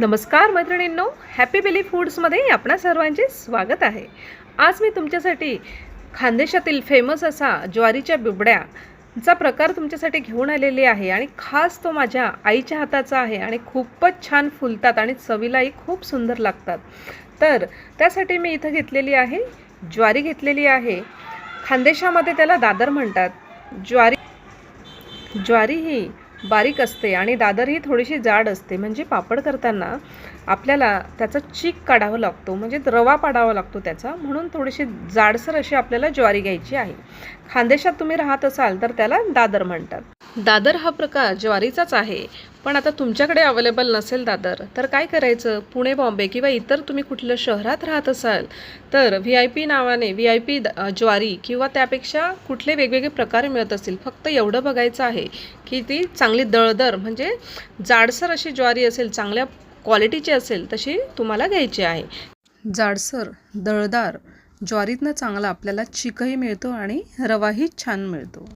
नमस्कार मैत्रिणींनो, happy Bailey फूड्समध्ये आपणा सर्वांचे स्वागत आहे। आज मी तुमच्यासाठी खानदेशातील फेमस असा ज्वारीच्या बिबड्याचा प्रकार तुमच्यासाठी घेऊन आलेली आहे आणि खास तो माझ्या आईच्या हाताचा आहे आणि खूपच छान फुलतात आणि चवीलाही खूप सुंदर लागतात। तर त्यासाठी मी इथं घेतलेली आहे ज्वारी घेतलेली आहे। खानदेशामध्ये त्याला दादर म्हणतात। ज्वारी ही बारीक असते आणि दादर ही थोडीशी जाड असते, म्हणजे पापड करताना आपल्याला त्याचा चीक काढावा लागतो, म्हणजे रवा पाडावा लागतो त्याचा, म्हणून थोडीशी जाडसर अशी आपल्याला ज्वारी घ्यायची आहे। खानदेशात तुम्ही राहत असाल तर त्याला दादर म्हणतात। दादर हा प्रकार ज्वारीचाच आहे, पण आता तुमच्याकडे अवेलेबल नसेल दादर तर काय करायचं, पुणे बॉम्बे किंवा इतर तुम्ही कुठल्या शहरात राहत असाल तर VIP नावाने VIP ज्वारी किंवा त्यापेक्षा कुठले वेगवेगळे प्रकार मिळत असतील। फक्त एवढं बघायचं आहे की ती चांगली दळदर म्हणजे जाडसर अशी ज्वारी असेल, चांगल्या क्वालिटीची असेल तशी तुम्हाला घ्यायची आहे। जाडसर दळदार ज्वारीतनं चांगला आपल्याला चिकही मिळतो आणि रवाही छान मिळतो।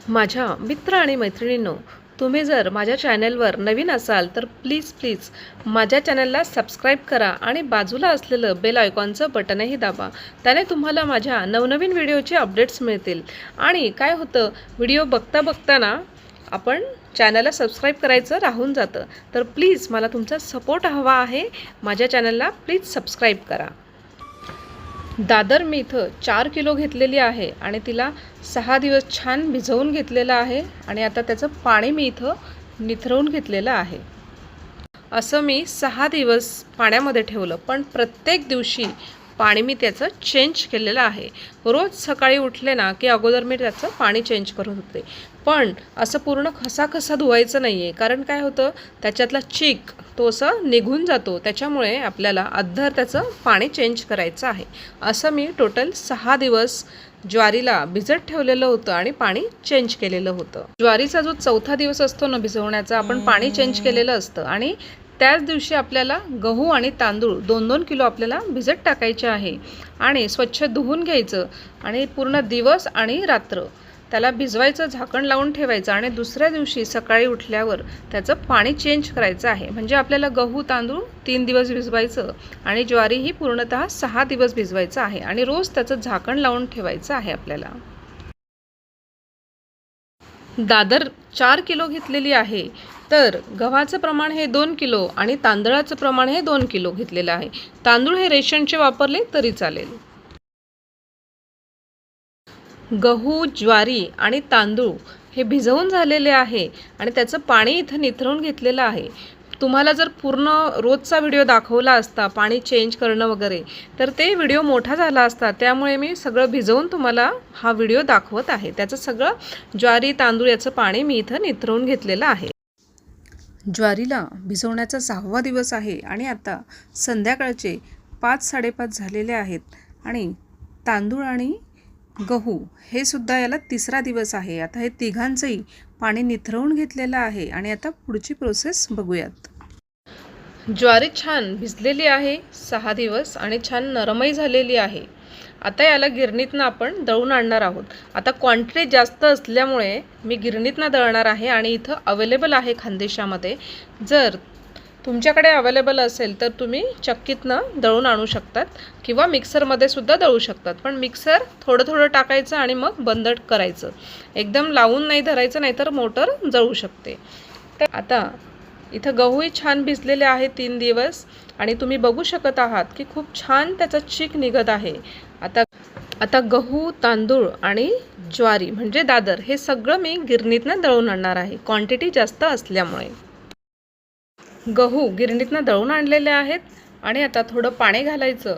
माझ्या मित्र आणि मैत्रिणींनो, तुम्ही जर माझ्या चॅनलवर नवीन असाल तर प्लीज माझ्या चॅनलला सबस्क्राईब करा आणि बाजूला असलेलं बेल आयकॉनचं बटनही दाबा। त्याने तुम्हाला माझ्या नवनवीन व्हिडिओचे अपडेट्स मिळतील। आणि काय होतं, व्हिडिओ बघताना आपण चॅनलला सबस्क्राईब करायचं राहून जातं, तर प्लीज मला तुमचा सपोर्ट हवा आहे। माझ्या चॅनलला प्लीज सबस्क्राईब करा। दादर मी इथं 4 किलो घेतलेली आहे आणि तिला 6 दिवस छान भिजवून घेतलेलं आहे आणि आता त्याचं पाणी मी इथं निथरवून घेतलेलं आहे। असं मी 6 दिवस पाण्यामध्ये ठेवलं, पण प्रत्येक दिवशी पाणी मी त्याचं चेंज केलेलं आहे। रोज सकाळी उठले ना की अगोदर मी त्याचं पाणी चेंज करत होते, पण असं पूर्ण खसा धुवायचं नाही आहे, कारण काय होतं त्याच्यातला चीक तो असं निघून जातो, त्याच्यामुळे आपल्याला अद्धर त्याचं पाणी चेंज करायचं आहे। असं मी टोटल 6 दिवस ज्वारीला भिजत ठेवलेलं होतं आणि पाणी चेंज केलेलं होतं। ज्वारीचा जो 4था दिवस असतो ना भिजवण्याचा, आपण पाणी चेंज केलेलं असतं आणि त्याच दिवशी आपल्याला गहू आणि तांदूळ 2-2 किलो आपल्याला भिजत टाकायचे आहे आणि स्वच्छ धुवून घ्यायचं आणि पूर्ण दिवस आणि रात्र त्याला भिजवायचं, झाकण लावून ठेवायचं आणि दुसऱ्या दिवशी सकाळी उठल्यावर त्याचं पाणी चेंज करायचं आहे। म्हणजे आपल्याला गहू तांदूळ 3 दिवस भिजवायचं आणि ज्वारी ही पूर्णतः 6 दिवस भिजवायचं आहे आणि रोज त्याचं झाकण लावून ठेवायचं आहे आपल्याला। दादर 4 किलो घेतलेली आहे, तर गव्हाचं प्रमाण हे 2 किलो आणि तांदळाचं प्रमाण हे 2 किलो घेतलेलं आहे। तांदूळ हे रेशनचे वापरले तरी चालेल। गहू, ज्वारी आणि तांदूळ हे भिजवून झालेले आहे आणि त्याचं पाणी इथं निथरवून घेतलेलं आहे। तुम्हाला जर पूर्ण रोजचा व्हिडिओ दाखवला असता पाणी चेंज करणं वगैरे, तर ते व्हिडिओ मोठा झाला असता, त्यामुळे मी सगळं भिजवून तुम्हाला हा व्हिडिओ दाखवत आहे। त्याचं सगळं ज्वारी तांदूळ याचं पाणी मी इथं निथरवून घेतलेलं आहे। ज्वारीला भिजवण्याचा 6वा दिवस आहे आणि आता संध्याकाळचे 5-5:30 झालेले आहेत आणि तांदूळ आणि गहू हे सुद्धा याला 3रा दिवस आहे। आता हे तिघांचंही पाणी निथरवून घेतलेलं आहे आणि आता पुढची प्रोसेस बघूयात। ज्वारी छान भिजलेली आहे 6 दिवस आणि छान नरमही झालेली आहे। आता याला गिरणीतनं आपण दळून आणणार आहोत। आता क्वांटिटी जास्त असल्यामुळे मी गिरणीतनं दळणार आहे आणि इथं अवेलेबल आहे खानदेशामध्ये। जर तुमच्याकडे अवेलेबल असेल तर तुम्ही चक्कीतनं दळून आणू शकतात किंवा मिक्सरमध्ये सुद्धा दळू शकतात, पण मिक्सर थोडं टाकायचं आणि मग बंद करायचं, एकदम लावून नाही धरायचं, नाहीतर मोटर जळू शकते। तर आता इथं गहूही छान भिजलेले आहे 3 दिवस आणि तुम्ही बघू शकत आहात की खूप छान त्याचा चीक निघत आहे। आता गहू, तांदूळ आणि ज्वारी म्हणजे दादर हे सगळं मी गिरणीतनं दळून आणणार आहे, क्वांटिटी जास्त असल्यामुळे। गहू गिरणीतनं दळून आणलेले आहेत आणि आता थोडं पाणी घालायचं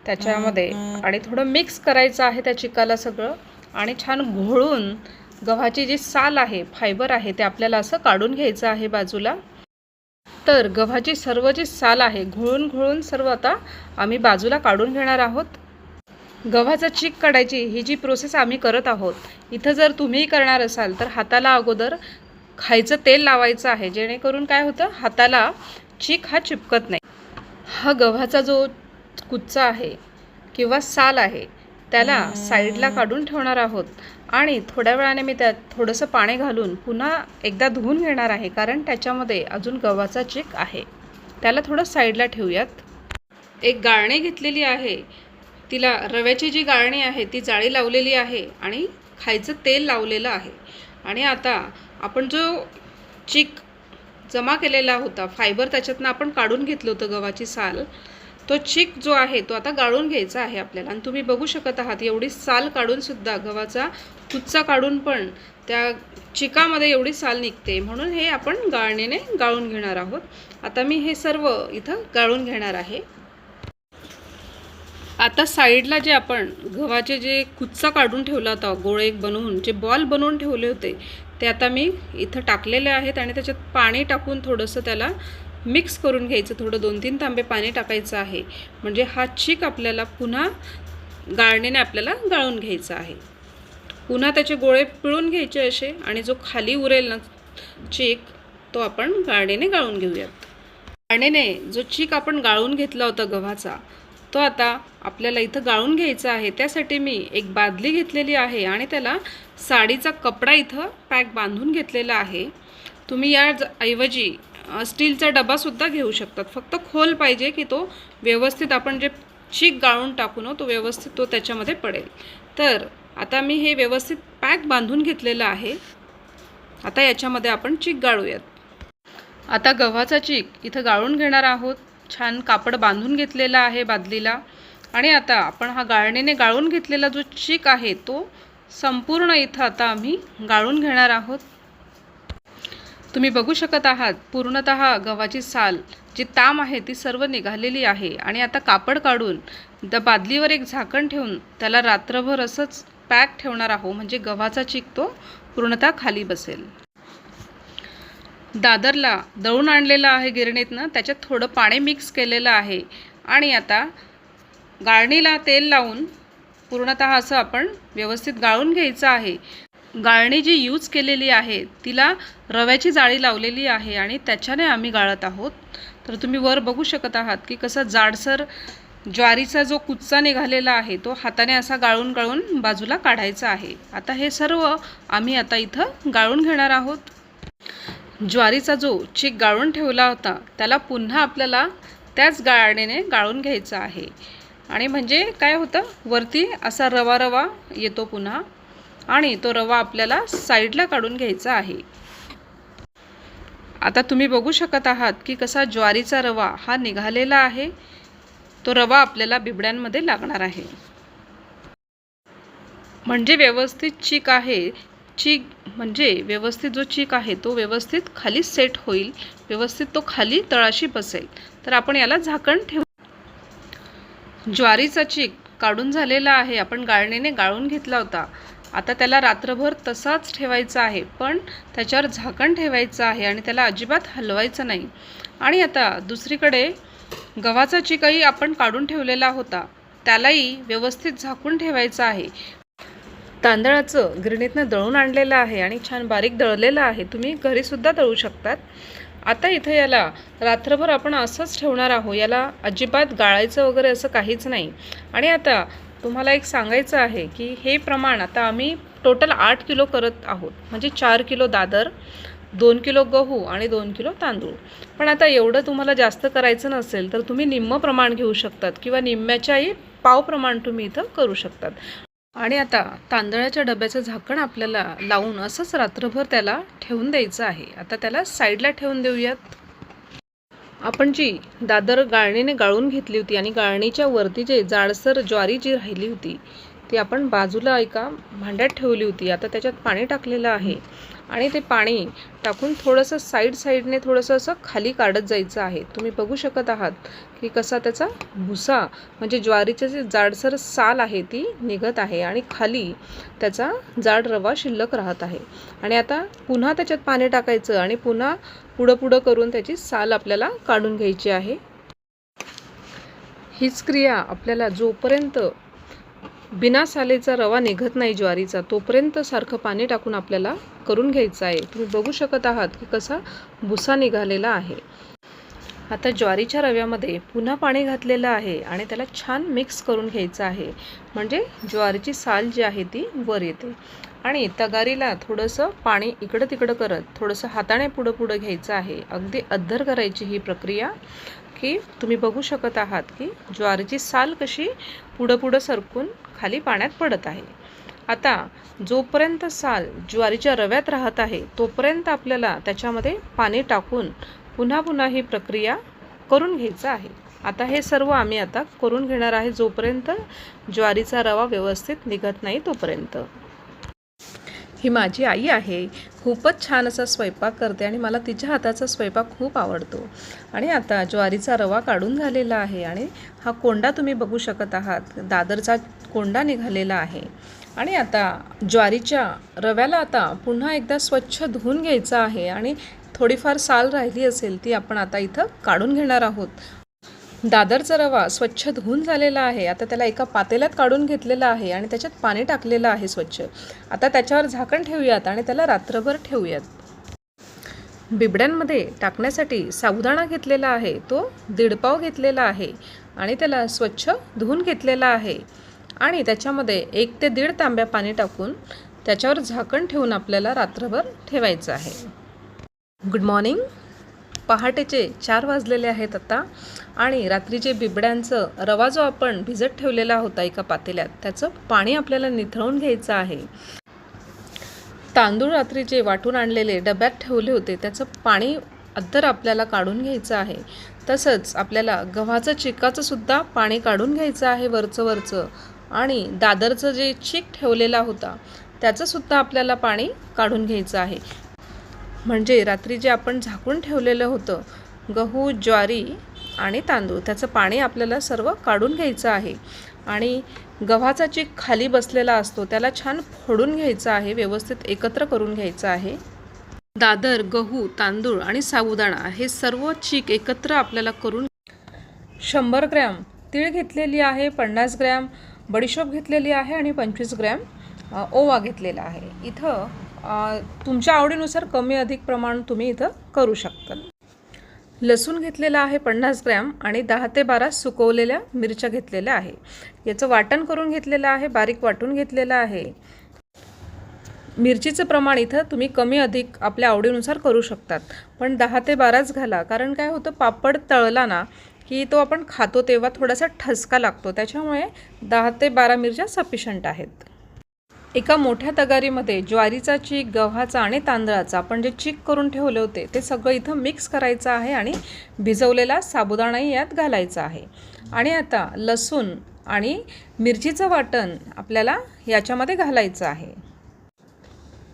त्याच्यामध्ये आणि थोडं मिक्स करायचं आहे त्या चिकाला सगळं आणि छान घोळून गव्हाची जी साल आहे, फायबर आहे, ते आपल्याला असं काढून घ्यायचं आहे बाजूला। तर गव्हाची सर्व जी साल आहे घोळून सर्व आता आम्ही बाजूला काढून घेणार आहोत। गव्हाचा चीक काढायची ही जी प्रोसेस आम्ही करत आहोत, इथं जर तुम्ही करणार असाल तर हाताला अगोदर खायचं तेल लावायचं आहे, जेणेकरून काय होतं हाताला चीक हा चिपकत नाही। हा गव्हाचा जो कुच्चा आहे किंवा साल आहे त्याला साईडला काढून ठेवणार आहोत आणि थोड्या वेळाने मी त्यात थोडंसं पाणी घालून पुन्हा एकदा धुवून घेणार आहे, कारण त्याच्यामध्ये अजून गव्हाचा चीक आहे। त्याला थोडं साईडला ठेवूयात. एक गाळणी घेतलेली आहे, तिला रव्याची जी गाळणी आहे ती जाळी लावलेली आहे आणि खायचं तेल लावलेलं आहे. आणि आता आपण जो चीक जमा केलेला होता, फायबर त्याच्यातनं आपण काढून घेतलं होतं, गव्हाची साल, तो चीक जो आहे तो आता गाळून घ्यायचा आहे आपल्याला. आणि तुम्ही बघू शकत आहात एवढी साल काढूनसुद्धा, गव्हाचा कुच्चा काढून पण त्या चिकामध्ये एवढी साल निघते. म्हणून हे आपण गाळणीने गाळून घेणार आहोत. आता मी हे सर्व इथं गाळून घेणार आहे. आता साईडला जे आपण गव्हाचे जे कुच्चा काढून ठेवला होता, गोळे बनवून जे बॉल बनवून ठेवले होते, ते आता मी इथं टाकलेले आहेत. आणि त्याच्यात पाणी टाकून थोडंसं त्याला मिक्स करून घ्यायचं. थोडं 2-3 तांबे पाणी टाकायचं आहे. म्हणजे हा चीक आपल्याला पुन्हा गाळणीने आपल्याला गाळून घ्यायचा आहे. पुन्हा त्याचे गोळे पिळून घ्यायचे असे, आणि जो खाली उरेल ना चीक, तो आपण गाळणीने गाळून घेऊयात. गाळणीने जो चीक आपण गाळून घेतला होता गव्हाचा, तो आता आपल्याला इथं गाळून घ्यायचा आहे. त्यासाठी मी एक बादली घेतलेली आहे आणि त्याला साडीचा कपडा इथं पॅक बांधून घेतलेला आहे. तुम्ही या ऐवजी स्टीलचा डबासुद्धा घेऊ शकतात. फक्त खोल पाहिजे की तो व्यवस्थित आपण जे चीक गाळून टाकू ना, तो व्यवस्थित तो त्याच्यामध्ये पडेल. तर आता मी हे व्यवस्थित पॅक बांधून घेतलेलं आहे. आता याच्यामध्ये आपण चीक गाळूयात. आता गव्हाचा चीक इथं गाळून घेणार आहोत. छान कापड बांधून घेतलेला आहे बादलीला. आणि आता आपण हा गाळणीने गाळून घेतलेला जो चीक आहे तो संपूर्ण इथं आता आम्ही गाळून घेणार आहोत. तुम्ही बघू शकत आहात पूर्णतः गव्हाची साल जी ताम आहे ती सर्व निघालेली आहे. आणि आता कापड काढून त्या बादलीवर एक झाकण ठेवून त्याला रात्रभर असंच पॅक ठेवणार आहोत. म्हणजे गव्हाचा चीक तो पूर्णतः खाली बसेल. दादरला दळून आणलेलं आहे गिरणीतनं, त्याच्यात थोडं पाणी मिक्स केलेलं आहे. आणि आता गाळणीला तेल लावून पूर्णतः असं आपण व्यवस्थित गाळून घ्यायचं आहे. गाळणी जी यूज केलेली आहे तिला रव्याची जाळी लावलेली आहे आणि त्याच्याने आम्ही गाळत आहोत. तर तुम्ही वर बघू शकत आहात की कसा जाडसर ज्वारीचा जो कुच्चा निघालेला आहे तो हाताने असा गाळून गाळून बाजूला काढायचा आहे. आता हे सर्व आम्ही आता इथं गाळून घेणार आहोत. ज्वारीचा जो चीक गाळून ठेवला होता त्याला पुन्हा आपल्याला त्याच गाळणीने गाळून घ्यायचा आहे. आणि म्हणजे काय होतं, वरती असा रवा रवा येतो पुन्हा. आणि तो रवा आपल्याला साईडला काढून घ्यायचा आहे. आता तुम्ही बघू शकत आहात की कसा ज्वारीचा रवा हा निघालेला आहे. तो रवा आपल्याला बिबड्यांमध्ये लागणार आहे. म्हणजे व्यवस्थित चीक आहे. चीक म्हणजे व्यवस्थित जो चीक आहे तो व्यवस्थित खाली सेट होईल, व्यवस्थित तो खाली तळाशी बसेल. तर आपण याला झाकण ठेवू. ज्वारीचा चीक काढून झालेला आहे. आपण गाळणीने गाळून घेतला होता. आता त्याला रात्रभर तसाच ठेवायचा आहे, पण त्याच्यावर झाकण ठेवायचं आहे आणि त्याला अजिबात हलवायचं नाही. आणि आता दुसरीकडे गव्हाचा चीकही आपण काढून ठेवलेला होता, त्यालाही व्यवस्थित झाकून ठेवायचं आहे. तांदळाचं गिरणीतनं दळून आणलेलं आहे आणि छान बारीक दळलेलं आहे. तुम्ही घरीसुद्धा दळू शकतात. आता इथं याला रात्रभर आपण असंच ठेवणार आहोत. याला अजिबात गाळायचं वगैरे असं काहीच नाही. आणि आता तुम्हाला एक सांगायचं आहे की हे प्रमाण आता आम्ही टोटल 8 किलो करत आहोत. म्हणजे 4 किलो दादर, 2 किलो गहू आणि 2 किलो तांदूळ. पण आता एवढं तुम्हाला जास्त करायचं नसेल तर तुम्ही निम्म प्रमाण घेऊ शकतात किंवा निम्म्याच्याही पाव प्रमाण तुम्ही इथं करू शकतात. आणि आता तांदळाच्या डब्याचं झाकण आपल्याला लावून असंच रात्रभर त्याला ठेवून द्यायचं आहे. आता त्याला साईडला ठेवून देऊयात. आपण जी दादर गाळणीने गाळून घेतली होती आणि गाळणीच्या वरती जे जाडसर ज्वारी जी राहिली होती ती आपण बाजूला एका भांड्यात ठेवली होती. आता त्याच्यात पाणी टाकलेलं आहे आणि ते पाणी टाकून थोडंसं साईडने थोडंसं असं खाली काढत जायचं आहे. तुम्ही बघू शकत आहात की कसा त्याचा भुसा म्हणजे ज्वारीचं जे जाडसर साल आहे ती निघत आहे आणि खाली त्याचा जाड रवा शिल्लक राहत आहे. आणि आता पुन्हा त्याच्यात पाणी टाकायचं आणि पुन्हा पुढं करून त्याची साल आपल्याला काढून घ्यायची आहे. हीच क्रिया आपल्याला जोपर्यंत बिना सालेचा रवा निघत नाही ज्वारीचा तोपर्यंत सारखं पाणी टाकून आपल्याला करून घ्यायचं आहे. तुम्ही बघू शकत आहात की कसा भुसा निघालेला आहे. आता ज्वारीच्या रव्यामध्ये पुन्हा पाणी घातलेलं आहे आणि त्याला छान मिक्स करून घ्यायचं आहे, म्हणजे ज्वारीची साल जी आहे ती वर येते. आणि तगारीला थोडंसं पाणी इकडं तिकडं करत थोडंसं हाताने पुढं पुढं घ्यायचं आहे. अगदी अद्धर करायची ही प्रक्रिया, की तुम्ही बघू शकत आहात की ज्वारीची साल कशी पुढं पुढं सरकून खाली पाण्यात पडत आहे. आता जोपर्यंत साल ज्वारीच्या रव्यात राहत आहे तोपर्यंत आपल्याला त्याच्यामध्ये पाणी टाकून पुन्हा पुन्हा ही प्रक्रिया करून घ्यायचं आहे. आता हे सर्व आम्ही आता करून घेणार आहे जोपर्यंत ज्वारीचा रवा व्यवस्थित निघत नाही तोपर्यंत. ही माझी आई आहे, खूपच छान असा स्वयंपाक करते आणि मला तिच्या हाताचा स्वयंपाक खूप आवडतो. आणि आता ज्वारीचा रवा काढून झालेला आहे आणि हा कोंडा तुम्ही बघू शकत आहात, दादरचा कोंडा निघालेला आहे. आणि आता ज्वारीच्या रव्याला आता पुन्हा एकदा स्वच्छ धुवून घ्यायचं आहे आणि थोडीफार साल राहिली असेल ती आपण आता इथं काढून घेणार आहोत. दादरचा रवा स्वच्छ धुवून झालेला आहे. आता त्याला एका पातेल्यात काढून घेतलेला आहे आणि त्याच्यात पाणी टाकलेलं आहे स्वच्छ. आता त्याच्यावर झाकण ठेवूयात आणि त्याला रात्रभर ठेवूयात. बिबड्यांमध्ये टाकण्यासाठी साबुदाणा घेतलेला आहे, तो 1.5 पाव घेतलेला आहे आणि त्याला स्वच्छ धुवून घेतलेला आहे. आणि त्याच्यामध्ये 1 ते 1.5 तांब्या पाणी टाकून त्याच्यावर झाकण ठेवून आपल्याला रात्रभर ठेवायचं आहे. Good morning. पहाटेचे 4 वाजलेले आहेत आता. आणि रात्रीचे बिबड्यांचं रवा जो आपण भिजत ठेवलेला होता एका पातेल्यात त्याचं पाणी आपल्याला निथळून घ्यायचं आहे. तांदूळ रात्रीचे वाटून आणलेले डब्यात ठेवले होते त्याचं पाणी अद्दर आपल्याला काढून घ्यायचं आहे. तसंच आपल्याला गव्हाचं चिकाचं सुद्धा पाणी काढून घ्यायचं आहे वरचं. आणि दादरचं जे चीक ठेवलेला होता त्याचं सुद्धा आपल्याला पाणी काढून घ्यायचं आहे. म्हणजे रात्री जे आपण झाकून ठेवलेलं होतं गहू, ज्वारी आणि तांदूळ त्याचं पाणी आपल्याला सर्व काढून घ्यायचं आहे. आणि गव्हाचा चीक खाली बसलेला असतो त्याला छान फोडून घ्यायचं आहे, व्यवस्थित एकत्र करून घ्यायचं आहे. दादर, गहू, तांदूळ आणि साबुदाणा हे सर्व चीक एकत्र आपल्याला करून 100 ग्रॅम तीळ घेतलेली आहे, 50 ग्रॅम बडीशोप घेतलेली आहे आणि 25 ग्रॅम ओवा घेतलेला आहे. इथं तुमच्या आवडीनुसार कमी अधिक प्रमाण तुम्ही इथं करू शकता. लसूण घेतलेला आहे 50 ग्रॅम आणि 10 ते 12 सुकवलेल्या मिरच्या घेतलेल्या आहे. याचं वाटण करून घेतलेलं आहे, बारीक वाटून घेतलेलं आहे. मिरचीचं प्रमाण इथं तुम्ही कमी अधिक आपल्या आवडीनुसार करू शकतात, पण 10 ते 12च घाला. कारण काय होतं, पापड तळला ना की तो आपण खातो तेव्हा थोडासा ठसका लागतो, त्याच्यामुळे 10 ते 12 मिरच्या सफिशियंट आहेत. एका मोठ्या तगारीमध्ये ज्वारीचा चीक, गव्हाचा आणि तांदळाचा आपण जे चीक करून ठेवले होते ते सगळं इथं मिक्स करायचं आहे आणि भिजवलेला साबुदाणाही यात घालायचा आहे. आणि आता लसूण आणि मिरचीचं वाटण आपल्याला याच्यामध्ये घालायचं आहे.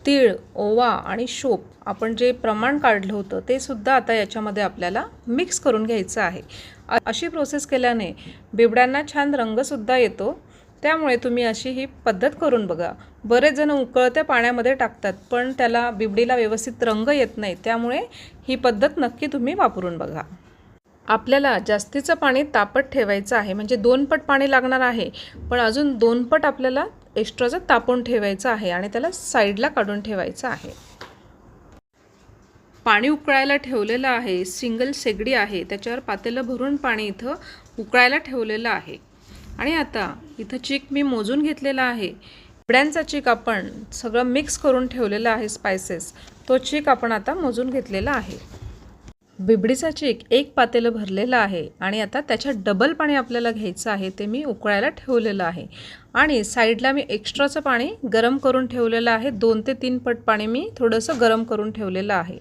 तीळ, ओवा आणि शोप आपण जे प्रमाण काढलं होतं ते सुद्धा आता याच्यामध्ये आपल्याला मिक्स करून घ्यायचं आहे. अशी प्रोसेस केल्याने बिबड्यांना छान रंगसुद्धा येतो, त्यामुळे तुम्ही अशी ही पद्धत करून बघा. बरेच जण उकळत्या पाण्यामध्ये टाकतात पण त्याला बिबडीला व्यवस्थित रंग येत नाही, त्यामुळे ही पद्धत नक्की तुम्ही वापरून बघा. आपल्याला जास्तीचं पाणी तापत ठेवायचं आहे, म्हणजे 2 पट पाणी लागणार आहे, पण अजून 2 पट आपल्याला एक्स्ट्राचं तापवून ठेवायचं आहे आणि त्याला साईडला काढून ठेवायचं आहे. पाणी उकळायला ठेवलेलं आहे, सिंगल शेगडी आहे, त्याच्यावर पातेलं भरून पाणी इथं उकळायला ठेवलेलं आहे. आणि आता इथं चीक मी मोजून घेतलेला आहे. बिबड्यांचा चीक आपण सगळं मिक्स करून ठेवलेला आहे, स्पायसेस, तो चीक आपण आता मोजून घेतलेला आहे. बिबडीचा चीक 1 पातेलं भरलेलं आहे आणि आता त्याच्यात डबल पाणी आपल्याला घ्यायचं आहे, ते मी उकळायला ठेवलेलं आहे. आणि साईडला मी एक्स्ट्राचं पाणी गरम करून ठेवलेलं आहे, 2 ते 3 पट पाणी मी थोडंसं गरम करून ठेवलेलं आहे.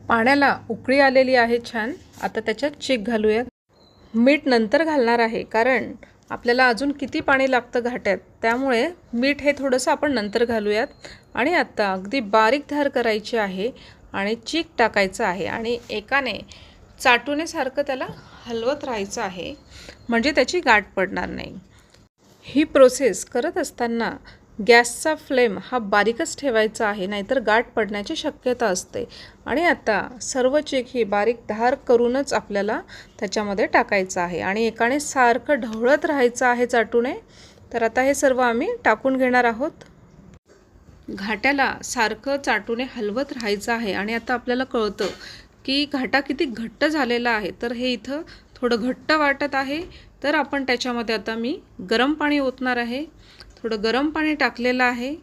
पाण्याला उकळी आलेली आहे छान. आता त्याच्यात चीक घालूया. मीठ नंतर घालणार आहे, कारण आपल्याला अजून किती पाणी लागतं घाट्यात, त्यामुळे मीठ हे थोडंसं आपण नंतर घालूयात. आणि आता अगदी बारीक धार करायची आहे आणि चीक टाकायचं आहे आणि एकाने चाटुनेसारखं त्याला हलवत राहायचं आहे, म्हणजे त्याची गाठ पडणार नाही. ही प्रोसेस करत असताना गॅसचा फ्लेम हा बारीकच ठेवायचा आहे, नाहीतर गाठ पडण्याची शक्यता असते. आणि आता सर्व चीक ही बारीक धार करूनच आपल्याला त्याच्यामध्ये टाकायचं आहे आणि एकाने सारखं ढवळत राहायचं आहे चाटूने. तर आता हे सर्व आम्ही टाकून घेणार आहोत. घाट्याला सारखं चाटूने हलवत राहायचं आहे. आणि आता आपल्याला कळतं की घाटा किती घट्ट झालेला आहे. तर हे इथं थोडं घट्ट वाटत आहे. तर आपण त्याच्यामध्ये आता मी गरम पाणी ओतणार आहे. थोडं गरम पाणी टाकलेलं आहे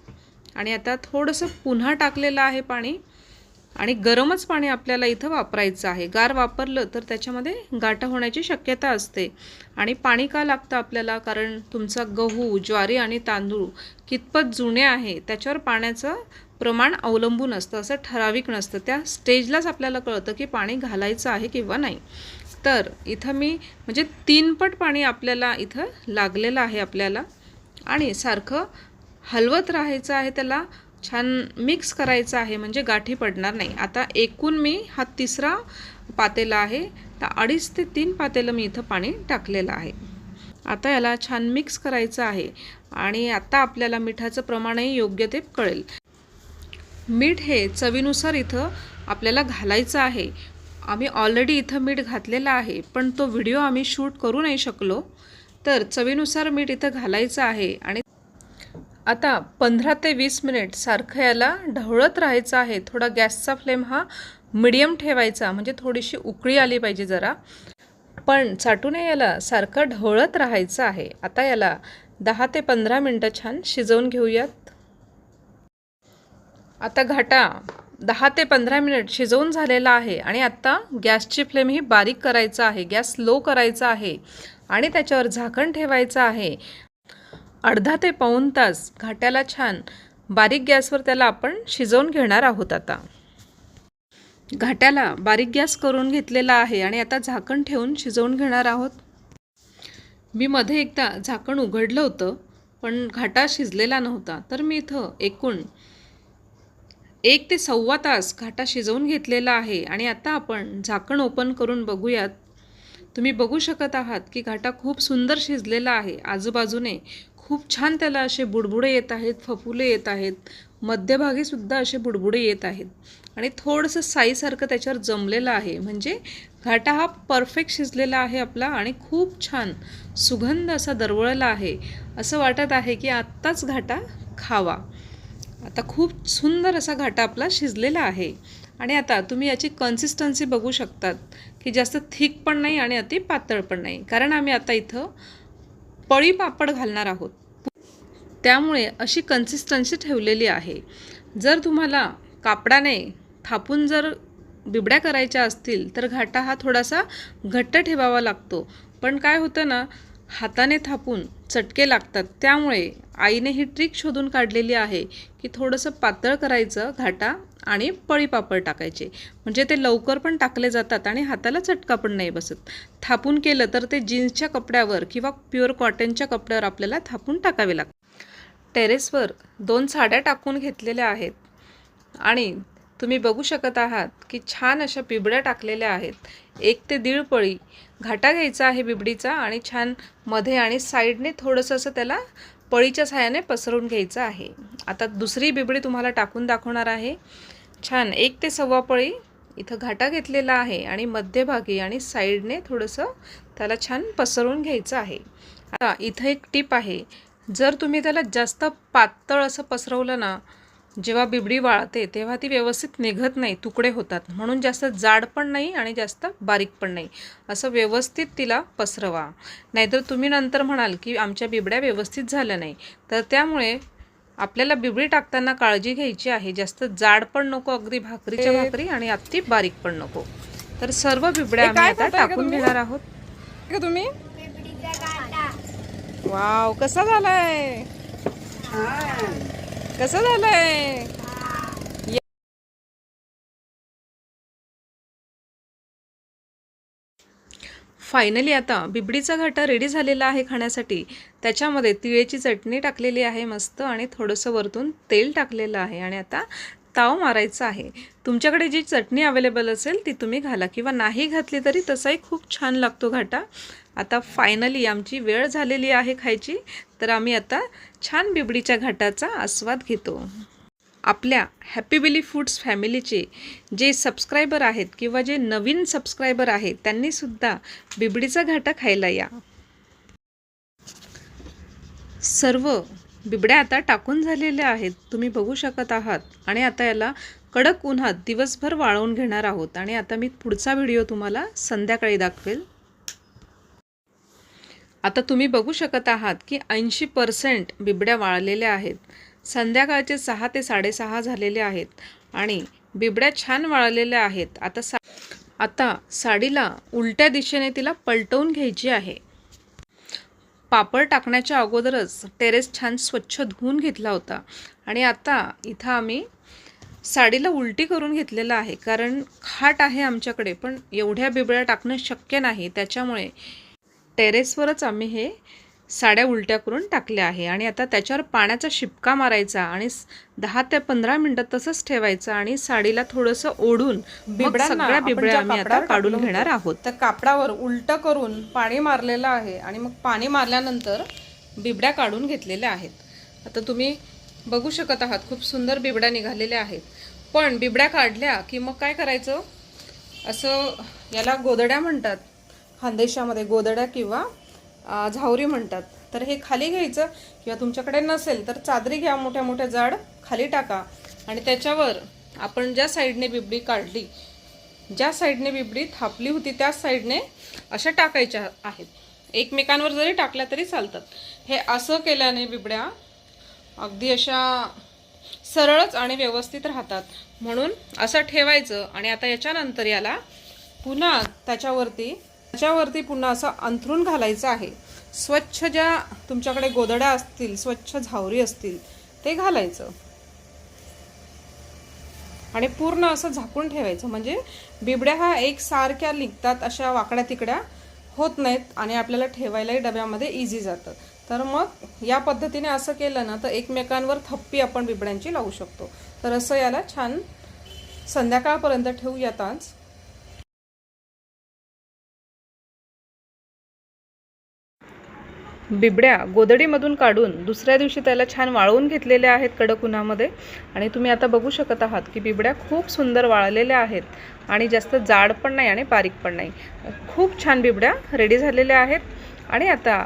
आणि आता थोडंसं पुन्हा टाकलेलं आहे पाणी. आणि गरमच पाणी आपल्याला इथं वापरायचं आहे. गार वापरलं तर त्याच्यामध्ये गाठा होण्याची शक्यता असते. आणि पाणी का लागतं आपल्याला, कारण तुमचा गहू, ज्वारी आणि तांदूळ कितपत जुने आहे त्याच्यावर पाण्याचं प्रमाण अवलंबून असतं. असं ठराविक नसतं. त्या स्टेजलाच आपल्याला कळतं की पाणी घालायचं आहे किंवा नाही. तर इथं मी म्हणजे 3 पट पाणी आपल्याला इथं लागलेलं आहे आपल्याला. आणि सारखं हलवत राहायचं आहे, त्याला छान मिक्स करायचं आहे म्हणजे गाठी पडणार नाही. आता एकूण मी हा 3रा पातेला आहे, तर 2.5 ते 3 पातेलं मी इथं पाणी टाकलेलं आहे. आता याला छान मिक्स करायचं आहे. आणि आता आपल्याला मिठाचं प्रमाणही योग्य ते कळेल. मीठ हे चवीनुसार इथं आपल्याला घालायचं आहे. आम्ही ऑलरेडी इथं मीठ घातलेलं आहे, पण तो व्हिडिओ आम्ही शूट करू नाही शकलो. तर चवीनुसार मीठ इथं घालायचं आहे. आणि आता 15 ते 20 मिनिट सारखं याला ढवळत राहायचं आहे. थोडा गॅसचा फ्लेम हा मीडियम ठेवायचा, म्हणजे थोडीशी उकळी आली पाहिजे जरा, पण चाटू नये. याला सारखं ढवळत राहायचं आहे. आता याला 10 ते 15 मिनटं छान शिजवून घेऊयात. आता घाटा 10 ते 15 मिनिट शिजवून झालेला आहे. आणि आता गॅसची फ्लेम ही बारीक करायचा आहे, गॅस लो करायचा आहे आणि त्याच्यावर झाकण ठेवायचं आहे. अर्धा ते पाऊण तास घाट्याला छान बारीक गॅसवर त्याला आपण शिजवून घेणार आहोत. आता घाट्याला बारीक गॅस करून घेतलेला आहे आणि आता झाकण ठेवून शिजवून घेणार आहोत. मी मध्ये एकदा झाकण उघडलं होतं, पण घाटा शिजलेला नव्हता. तर मी इथं एकूण 1 ते सव्वा तास घाटा शिजवून घेतलेला आहे. आणि आता आपण झाकण ओपन करून बघूयात. तुम्ही बघू शकत आहात की घाटा खूप सुंदर शिजलेला आहे. आजूबाजूने खूप छान त्याला असे बुडबुडे येत आहेत, फफुले येत आहेत. मध्यभागीसुद्धा असे बुडबुडे येत आहेत. आणि थोडंसं साईसारखं त्याच्यावर जमलेलं आहे. म्हणजे घाटा हा परफेक्ट शिजलेला आहे आपला. आणि खूप छान सुगंध असा दरवळला आहे. असं वाटत आहे की आत्ताच घाटा खावा. आता खूप सुंदर असा घाटा आपला शिजलेला आहे. आणि आता तुम्ही याची कन्सिस्टन्सी बघू शकतात की जास्त थिक पण नाही आणि अति पातळ पण नाही, कारण आम्ही आता इथं पळी पापड घालणार आहोत. त्यामुळे अशी कन्सिस्टन्सी ठेवलेली आहे. जर तुम्हाला कापडाने थापून जर बिबड्या करायच्या असतील तर घाटा हा थोडासा घट्ट ठेवावा लागतो. पण काय होतं ना, हाताने थापून चटके लागतात. त्यामुळे आईने ही ट्रिक शोधून काढलेली आहे की थोडंसं पातळ करायचं घाटा आणि पळी पापड टाकायचे, म्हणजे ते लवकर पण टाकले जातात आणि हाताला चटका पण नाही बसत. थापून केलं तर ते जीन्सच्या कपड्यावर किंवा प्युअर कॉटनच्या कपड्यावर आपल्याला थापून टाकावे लागतात. टेरेसवर 2 साड्या टाकून घेतलेल्या आहेत आणि तुम्ही बघू शकत आहात की छान अशा बिबड्या टाकलेल्या आहेत. 1 ते 1.5 पळी घाटा घ्यायचा आहे बिबडीचा आणि छान मध्ये आणि साईडने थोडंसं असं त्याला पळीच्या साहाय्याने पसरवून घ्यायचं आहे. आता दुसरी बिबडी तुम्हाला टाकून दाखवणार आहे. छान 1 ते सव्वा पळी इथं घाटा घेतलेला आहे आणि मध्यभागी आणि साईडने थोडंसं त्याला छान पसरवून घ्यायचं आहे. आता इथं एक टिप आहे. जर तुम्ही त्याला जास्त पातळ असं पसरवलं ना, जेव्हा बिबडी वाळते तेव्हा ती व्यवस्थित निघत नाही, तुकडे होतात. म्हणून जास्त जाड पण नाही आणि जास्त बारीक पण नाही, असं व्यवस्थित तिला पसरवा. नाहीतर तुम्ही नंतर म्हणाल की आमच्या बिबड्या व्यवस्थित झाल्या नाही. तर त्यामुळे आपल्याला बिबडी टाकताना काळजी घ्यायची आहे. जास्त जाड पण नको, अगदी भाकरीच्या भाकरी, आणि अति बारीक पण नको. तर सर्व बिबड्या आम्ही आता टाकून घेणार आहोत. का तुम्ही वाव, कसा झालाय, कसा झालाय. फायनली आता बिबडीचा घाटा रेडी झालेला आहे खाण्यासाठी. त्याच्यामध्ये तिळेची चटणी टाकलेली आहे मस्त आणि थोडंसं वरतून तेल टाकलेलं आहे. आणि आता ताव मारायचा आहे. तुमच्याकडे जी चटणी अवेलेबल असेल ती तुम्ही घाला किंवा नाही घातली तरी तसाही खूप छान लागतो घाटा. आता फायनली आमची वेळ झालेली आहे खायची. तर आम्ही आता छान बिबडीच्या घाटाचा आस्वाद घेतो. आपल्या हॅपी बिली फूड्स फॅमिलीचे जे सबस्क्रायबर आहेत किंवा जे नवीन सबस्क्रायबर आहेत त्यांनीसुद्धा बिबडीचा घाटा खायला या. सर्व बिबड्या आता टाकून झालेल्या आहेत, तुम्ही बघू शकत आहात. आणि आता याला कडक उन्हात दिवसभर वाळवून घेणार आहोत आणि आता मी पुढचा व्हिडिओ तुम्हाला संध्याकाळी दाखवेल। आता तुम्ही बघू शकत आहात की 80% बिबड्या वाळलेल्या आहेत। संध्याकाळचे 6 ते 6:30 झालेले आहेत आणि बिबड्या छान वाळलेल्या आहेत। आता साडीला उलट्या दिशेने तिला पलटवून घ्यायची आहे। पापड टाकण्याच्या अगोदरच टेरेस छान स्वच्छ धुवून घेतला होता आणि आता इथं आम्ही साडीला उलटी करून घेतलेला आहे, कारण खाट आहे आमच्याकडे पण एवढ्या बिबड्या टाकणं शक्य नाही, त्याच्यामुळे टेरेसवरच आम्ही हे साड्या उलट्या करून टाकल्या आहे। आणि आता त्याच्यावर पाण्याचा शिपका मारायचा आणि 10 ते 15 मिनिटं तसंच ठेवायचं आणि साडीला थोडंसं ओढून सगळ्या बिबड्या आम्ही आता काढून घेणार आहोत। तर कापडावर उलटं करून पाणी मारलेलं आहे आणि मग पाणी मारल्यानंतर बिबड्या काढून घेतलेल्या आहेत। आता तुम्ही बघू शकत आहात खूप सुंदर बिबड्या निघालेल्या आहेत। पण बिबड्या काढल्या की मग काय करायचं, असं याला गोदड्या म्हणतात, खानदेशामध्ये गोदड्या किंवा झावरी म्हणतात। तर हे खाली घ्यायचं किंवा तुमच्याकडे नसेल तर चादरी घ्या, मोठ्या मोठ्या जाड खाली टाका आणि त्याच्यावर आपण ज्या साईडने बिबडी काढली, ज्या साईडने बिबडी थापली होती त्याच साईडने अशा टाकायच्या आहेत। एकमेकांवर जरी टाकल्या तरी चालतात। हे असं केल्याने बिबड्या अगदी अशा सरळच आणि व्यवस्थित राहतात, म्हणून असं ठेवायचं। आणि आता याच्यानंतर याला पुन्हा त्याच्यावरती पुन्हा असं अंथरून घालायचं आहे। स्वच्छ ज्या तुमच्याकडे गोदड्या असतील, स्वच्छ झावरी असतील ते घालायचं आणि पूर्ण असं झाकून ठेवायचं, म्हणजे बिबड्या हा एकसारख्या निघतात, अशा वाकड्या तिकड्या होत नाहीत आणि आपल्याला ठेवायलाही डब्यामध्ये इझी जातं। तर मग या पद्धतीने असं केलं ना तर एकमेकांवर थप्पी आपण बिबड्यांची लावू शकतो। तर असं याला छान संध्याकाळपर्यंत ठेवूयात आज। बिबड्या गोदडीमधून काढून दुसऱ्या दिवशी त्याला छान वाळवून घेतलेल्या आहेत कडक उन्हामध्ये आणि तुम्ही आता बघू शकत आहात की बिबड्या खूप सुंदर वाळलेल्या आहेत आणि जास्त जाड पण नाही आणि बारीक पण नाही, खूप छान बिबड्या रेडी झालेल्या आहेत। आणि आता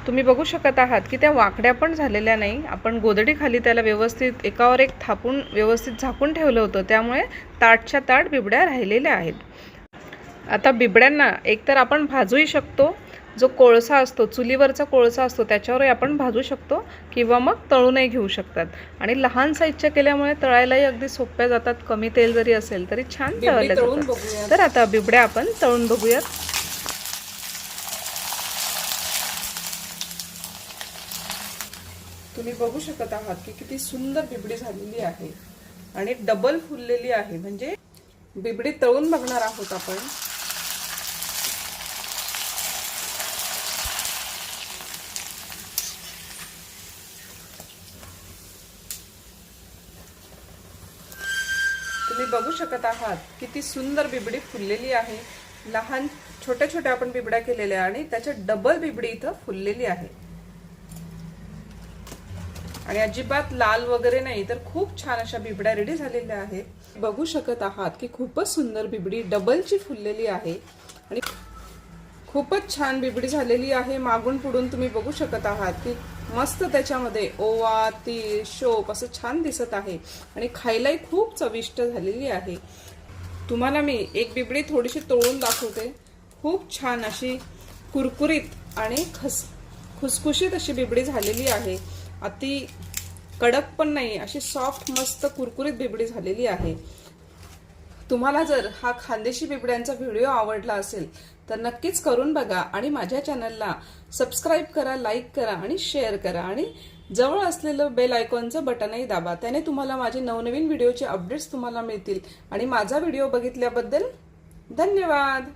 तुम्ही बघू शकत आहात की त्या वाकड्या पण झालेल्या नाही, आपण गोदडी खाली त्याला व्यवस्थित एकावर एक थापून व्यवस्थित झाकून ठेवलं होतं, त्यामुळे ताटच्या ताट बिबड्या राहिलेल्या आहेत। आता बिबड्यांना एकतर आपण भाजूही शकतो, जो कोळसा असतो चुलीवरचा कोळसा असतो त्याच्यावरही आपण भाजू शकतो किंवा मग तळूनही घेऊ शकतात। आणि लहान साईजच्या केल्यामुळे तळायलाही अगदी सोप्या जातात, कमी तेल जरी असेल तरी छान तळल्या जातात। तर आता बिबड्या आपण तळून बघूयात। तुम्ही बघू शकत आहात की किती सुंदर बिबडी झालेली आहे आणि डबल फुललेली आहे, म्हणजे बिबडी तळून बघणार आहोत आपण। तुम्ही बघू शकत आहात किती सुंदर बिबडी फुललेली आहे। लहान छोट्या छोट्या आपण बिबड्या केलेल्या आणि त्याच्या डबल बिबडी इथं फुललेली आहे आणि अजिबात लाल वगैरे नाही, तर खूप छान अशा बिबड्या रेडी झालेल्या आहेत। बघू शकत आहात की खूपच सुंदर बिबडी डबलची फुललेली आहे आणि खूपच छान बिबडी झालेली आहे। मागून पुढून तुम्ही बघू शकत आहात की मस्त त्याच्यामध्ये ओवा, तीळ, शोप असं छान दिसत आहे आणि खायलाही खूप चविष्ट झालेली आहे। तुम्हाला मी एक बिबडी थोडीशी तळून दाखवते। खूप छान अशी कुरकुरीत आणि खुसखुशीत अशी बिबडी झालेली आहे। अति कडक पण नाही, अशी सॉफ्ट मस्त कुरकुरीत बिबडी झालेली आहे। तुम्हाला जर हा खानदेशी बिबड्यांचा व्हिडिओ आवडला असेल तर नक्कीच करून बघा आणि माझ्या चॅनलला सबस्क्राईब करा, लाईक करा आणि शेअर करा आणि जवळ असलेलं बेल आयकॉनचं बटनही दाबा, त्याने तुम्हाला माझे नवनवीन व्हिडिओचे अपडेट्स तुम्हाला मिळतील। आणि माझा व्हिडिओ बघितल्याबद्दल धन्यवाद।